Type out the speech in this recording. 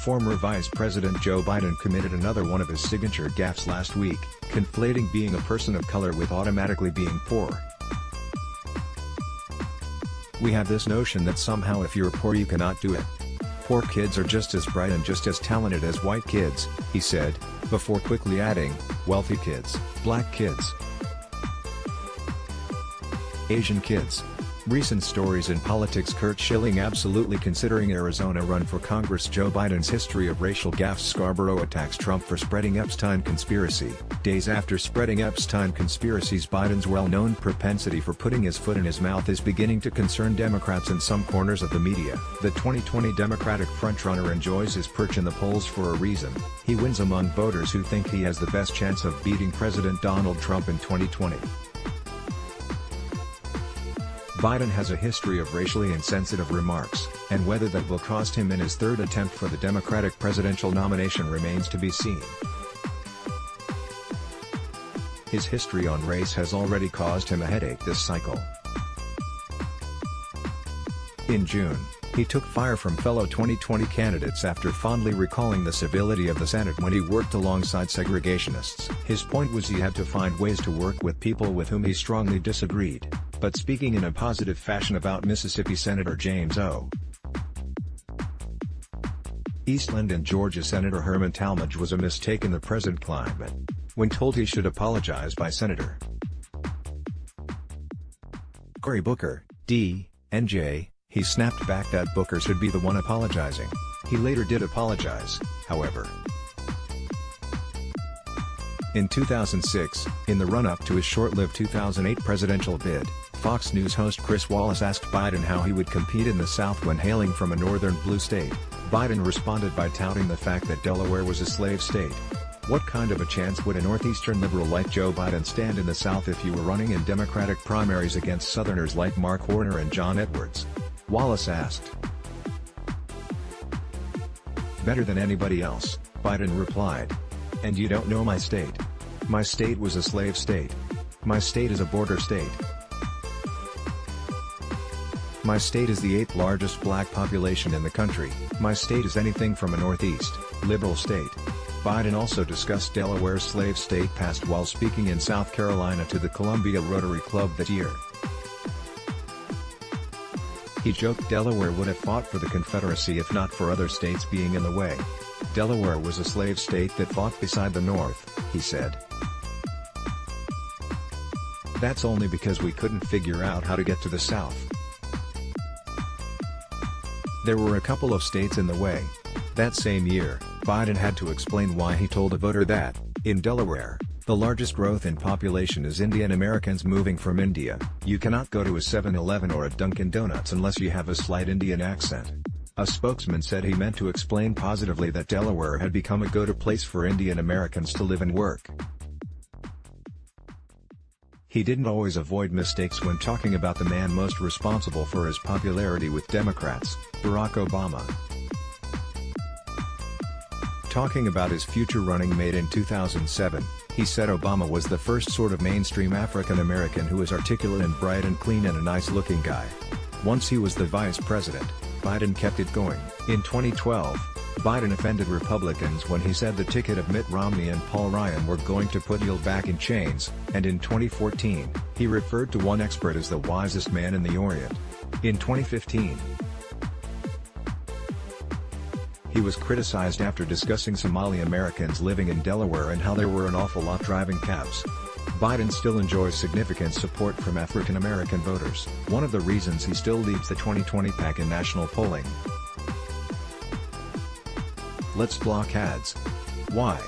Former Vice President Joe Biden committed another one of his signature gaffes last week, conflating being a person of color with automatically being poor. "We have this notion that somehow if you're poor you cannot do it. Poor kids are just as bright and just as talented as white kids," he said, before quickly adding, "wealthy kids, black kids, Asian kids." Recent stories in politics. Curt Schilling absolutely considering Arizona run for Congress. Joe Biden's history of racial gaffes. Scarborough attacks Trump for spreading Epstein conspiracy. Days after spreading Epstein conspiracies, Biden's well-known propensity for putting his foot in his mouth is beginning to concern Democrats and some corners of the media. The 2020 Democratic frontrunner enjoys his perch in the polls for a reason. He wins among voters who think he has the best chance of beating President Donald Trump in 2020. Biden has a history of racially insensitive remarks, and whether that will cost him in his third attempt for the Democratic presidential nomination remains to be seen. His history on race has already caused him a headache this cycle. In June, he took fire from fellow 2020 candidates after fondly recalling the civility of the Senate when he worked alongside segregationists. His point was he had to find ways to work with people with whom he strongly disagreed, but speaking in a positive fashion about Mississippi Senator James O. Eastland and Georgia Senator Herman Talmadge was a mistake in the present climate. When told he should apologize by Senator Cory Booker, D. and J., he snapped back that Booker should be the one apologizing. He later did apologize, however. In 2006, in the run-up to his short-lived 2008 presidential bid, Fox News host Chris Wallace asked Biden how he would compete in the South when hailing from a northern blue state. Biden responded by touting the fact that Delaware was a slave state. "What kind of a chance would a northeastern liberal like Joe Biden stand in the South if you were running in Democratic primaries against Southerners like Mark Warner and John Edwards?" Wallace asked. "Better than anybody else," Biden replied. "And you don't know my state. My state was a slave state. My state is a border state. My state is the 8th largest black population in the country. My state is anything from a northeast, liberal state." Biden also discussed Delaware's slave state past while speaking in South Carolina to the Columbia Rotary Club that year. He joked Delaware would have fought for the Confederacy if not for other states being in the way. "Delaware was a slave state that fought beside the North," he said. "That's only because we couldn't figure out how to get to the South. There were a couple of states in the way." That same year, Biden had to explain why he told a voter that, in Delaware, the largest growth in population is Indian Americans moving from India. "You cannot go to a 7-Eleven or a Dunkin' Donuts unless you have a slight Indian accent." A spokesman said he meant to explain positively that Delaware had become a go-to place for Indian Americans to live and work. He didn't always avoid mistakes when talking about the man most responsible for his popularity with Democrats, Barack Obama. Talking about his future running mate in 2007, he said Obama was the first sort of mainstream African American who was articulate and bright and clean and a nice-looking guy. Once he was the vice president, Biden kept it going. In 2012, Biden offended Republicans when he said the ticket of Mitt Romney and Paul Ryan were going to put Neil back in chains, and in 2014, he referred to one expert as the wisest man in the Orient. In 2015, he was criticized after discussing Somali Americans living in Delaware and how there were an awful lot driving cabs. Biden still enjoys significant support from African American voters, one of the reasons he still leads the 2020 pack in national polling. Let's block ads. Why?